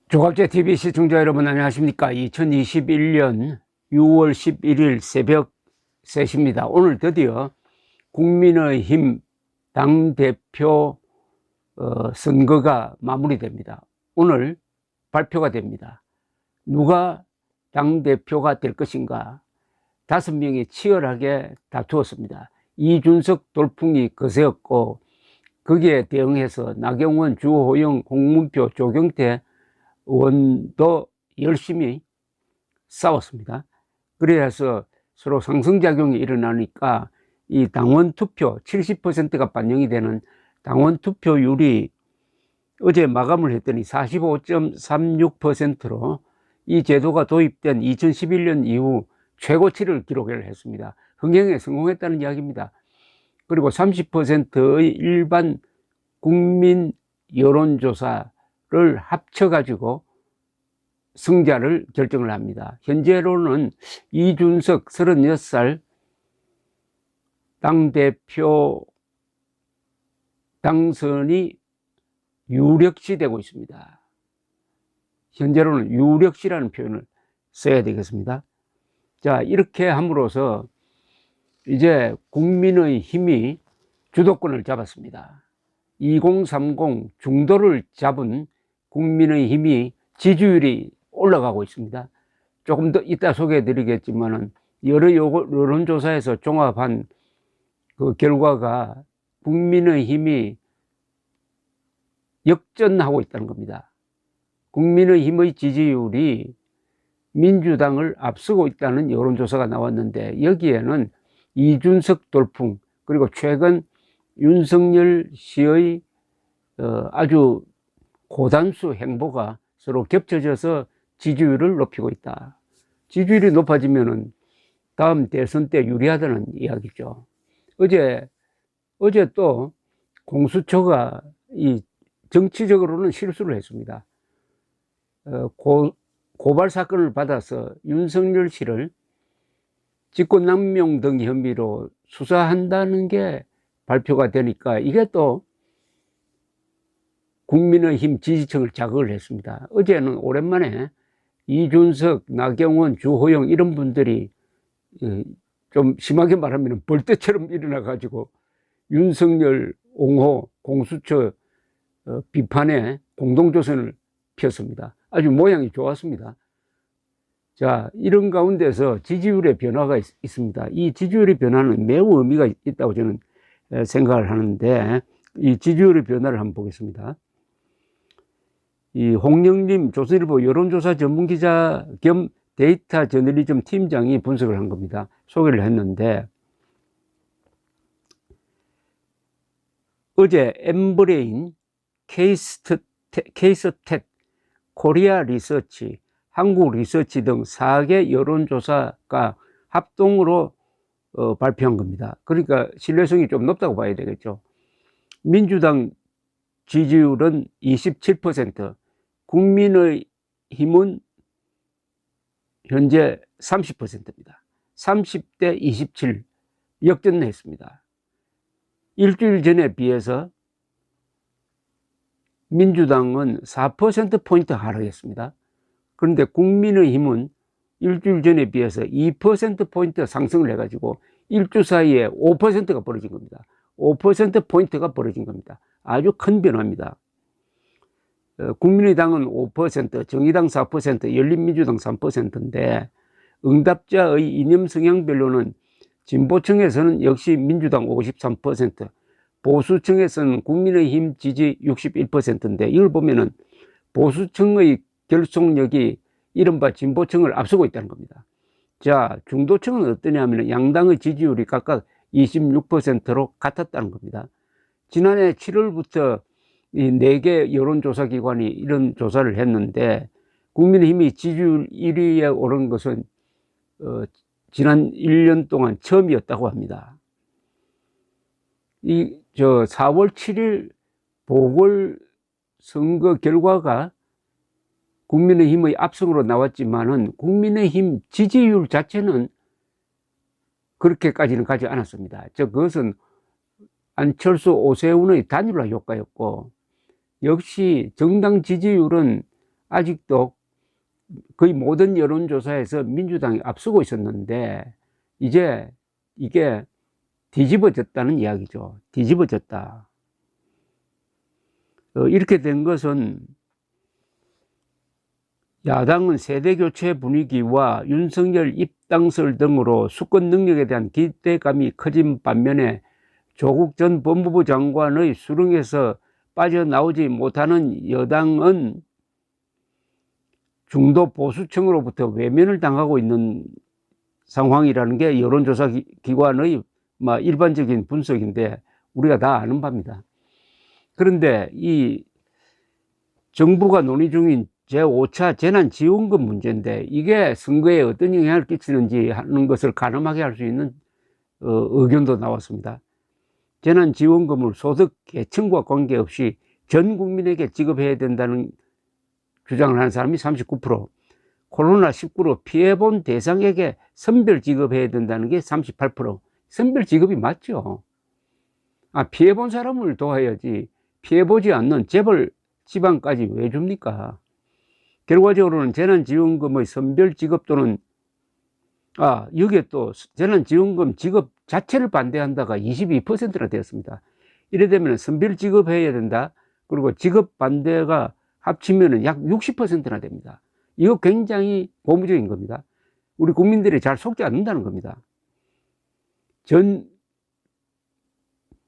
조갑제 TV 시청자 여러분 안녕하십니까? 2021년 6월 11일 새벽 3시입니다. 오늘 드디어 국민의힘 당대표 선거가 마무리됩니다. 오늘 발표가 됩니다. 누가 당대표가 될 것인가? 5명이 치열하게 다투었습니다. 이준석 돌풍이 거세었고 거기에 대응해서 나경원, 주호영, 홍문표, 조경태 의원도 열심히 싸웠습니다. 그래서 서로 상승작용이 일어나니까 이 당원 투표 70%가 반영이 되는 당원 투표율이 어제 마감을 했더니 45.36%로 이 제도가 도입된 2011년 이후 최고치를 기록을 했습니다. 흥행에 성공했다는 이야기입니다. 그리고 30%의 일반 국민 여론조사를 합쳐가지고 승자를 결정을 합니다. 현재로는 이준석 36살 당대표 당선이 유력시 되고 있습니다. 현재로는 유력시라는 표현을 써야 되겠습니다. 자, 이렇게 함으로써 이제 국민의힘이 주도권을 잡았습니다. 2030 중도를 잡은 국민의힘이 지지율이 올라가고 있습니다. 조금 더 이따 소개해 드리겠지만은 여러 여론조사에서 종합한 그 결과가 국민의힘이 역전하고 있다는 겁니다. 국민의힘의 지지율이 민주당을 앞서고 있다는 여론조사가 나왔는데 여기에는 이준석 돌풍 그리고 최근 윤석열 씨의 아주 고단수 행보가 서로 겹쳐져서 지지율을 높이고 있다. 지지율이 높아지면은 다음 대선 때 유리하다는 이야기죠. 어제 또 공수처가 이 정치적으로는 실수를 했습니다. 고발 사건을 받아서 윤석열 씨를 직권남용 등 혐의로 수사한다는 게 발표가 되니까 이게 또 국민의힘 지지층을 자극을 했습니다. 어제는 오랜만에 이준석, 나경원, 주호영 이런 분들이 좀 심하게 말하면 벌떼처럼 일어나 가지고 윤석열 옹호 공수처 비판에 공동조선을 폈습니다. 아주 모양이 좋았습니다. 자, 이런 가운데서 지지율의 변화가 있습니다. 이 지지율의 변화는 매우 의미가 있다고 저는 생각을 하는데 이 지지율의 변화를 한번 보겠습니다. 이 홍영림 조선일보 여론조사 전문기자 겸 데이터 저널리즘 팀장이 분석을 한 겁니다. 소개를 했는데 어제 엠브레인, 케이스텟, 코리아 리서치, 한국 리서치 등 4개 여론조사가 합동으로 발표한 겁니다. 그러니까 신뢰성이 좀 높다고 봐야 되겠죠. 민주당 지지율은 27%, 국민의힘은 현재 30%입니다. 30대 27 역전했습니다. 일주일 전에 비해서 민주당은 4%포인트 하락했습니다. 그런데 국민의힘은 일주일 전에 비해서 2%포인트 상승을 해가지고 일주 사이에 5%가 벌어진 겁니다. 5%포인트가 벌어진 겁니다. 아주 큰 변화입니다. 국민의당은 5%, 정의당 4%, 열린민주당 3%인데 응답자의 이념 성향별로는 진보층에서는 역시 민주당 53%, 보수층에서는 국민의힘 지지 61%인데 이걸 보면은 보수층의 결속력이 이른바 진보층을 앞서고 있다는 겁니다. 자, 중도층은 어떠냐면 양당의 지지율이 각각 26%로 같았다는 겁니다. 지난해 7월부터 이 4개 여론조사 기관이 이런 조사를 했는데 국민의힘이 지지율 1위에 오른 것은 지난 1년 동안 처음이었다고 합니다. 4월 7일 보궐선거 결과가 국민의힘의 압승으로 나왔지만은 국민의힘 지지율 자체는 그렇게까지는 가지 않았습니다. 그것은 안철수, 오세훈의 단일화 효과였고 역시 정당 지지율은 아직도 거의 모든 여론조사에서 민주당이 앞서고 있었는데 이제 이게 뒤집어졌다는 이야기죠. 뒤집어졌다. 이렇게 된 것은 야당은 세대교체 분위기와 윤석열 입당설 등으로 수권 능력에 대한 기대감이 커진 반면에 조국 전 법무부 장관의 수렁에서 빠져나오지 못하는 여당은 중도 보수층으로부터 외면을 당하고 있는 상황이라는 게 여론조사 기관의 일반적인 분석인데 우리가 다 아는 바입니다. 그런데 이 정부가 논의 중인 제5차 재난지원금 문제인데 이게 선거에 어떤 영향을 끼치는지 하는 것을 가늠하게 할 수 있는 의견도 나왔습니다. 재난지원금을 소득 계층과 관계없이 전 국민에게 지급해야 된다는 주장을 하는 사람이 39%, 코로나19로 피해본 대상에게 선별 지급해야 된다는 게 38%. 선별 지급이 맞죠. 피해본 사람을 도와야지 피해보지 않는 재벌 지방까지 왜 줍니까? 결과적으로는 재난지원금의 선별 지급 또는 여기에 또 재난지원금 지급 자체를 반대한다가 22%나 되었습니다. 이래 되면 선별 지급해야 된다. 그리고 지급 반대가 합치면 약 60%나 됩니다. 이거 굉장히 고무적인 겁니다. 우리 국민들이 잘 속지 않는다는 겁니다. 전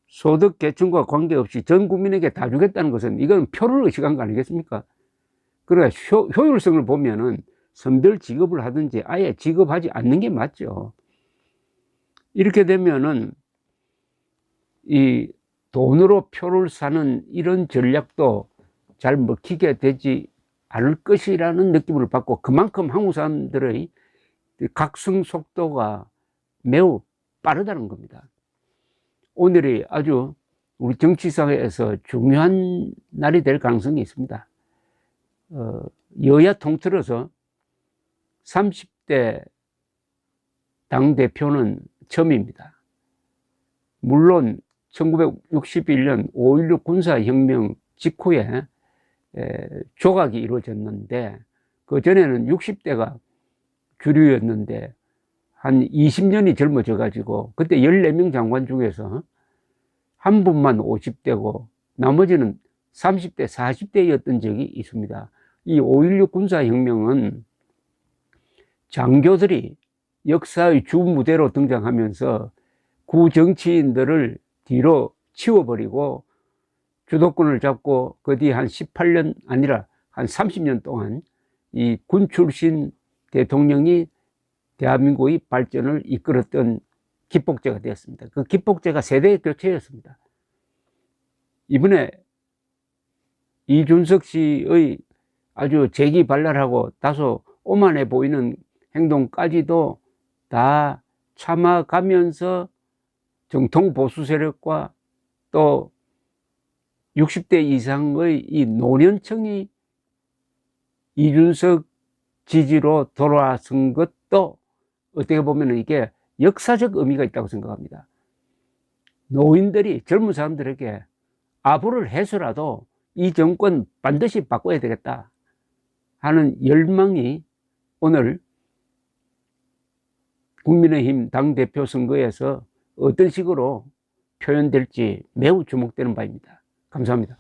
소득 계층과 관계없이 전 국민에게 다 주겠다는 것은 이건 표를 의식한 거 아니겠습니까? 그래 효율성을 보면은 선별 지급을 하든지 아예 지급하지 않는 게 맞죠. 이렇게 되면은 이 돈으로 표를 사는 이런 전략도 잘 먹히게 되지 않을 것이라는 느낌을 받고 그만큼 한국 사람들의 각성 속도가 매우 빠르다는 겁니다. 오늘이 아주 우리 정치사회에서 중요한 날이 될 가능성이 있습니다. 여야 통틀어서 30대 당대표는 처음입니다. 물론 1961년 5.16 군사혁명 직후에 조각이 이루어졌는데 그 전에는 60대가 주류였는데 한 20년이 젊어져 가지고 그때 14명 장관 중에서 한 분만 50대고 나머지는 30대 40대였던 적이 있습니다. 이 5.16 군사혁명은 장교들이 역사의 주무대로 등장하면서 구정치인들을 뒤로 치워버리고 주도권을 잡고 그 뒤에 한 18년 아니라 한 30년 동안 이 군 출신 대통령이 대한민국의 발전을 이끌었던 기폭제가 되었습니다. 그 기폭제가 세대 교체였습니다. 이번에 이준석 씨의 아주 재기발랄하고 다소 오만해 보이는 행동까지도 다 참아가면서 정통 보수 세력과 또 60대 이상의 이 노년층이 이준석 지지로 돌아선 것도 어떻게 보면 이게 역사적 의미가 있다고 생각합니다. 노인들이 젊은 사람들에게 아부를 해서라도 이 정권 반드시 바꿔야 되겠다 하는 열망이 오늘 국민의힘 당대표 선거에서 어떤 식으로 표현될지 매우 주목되는 바입니다. 감사합니다.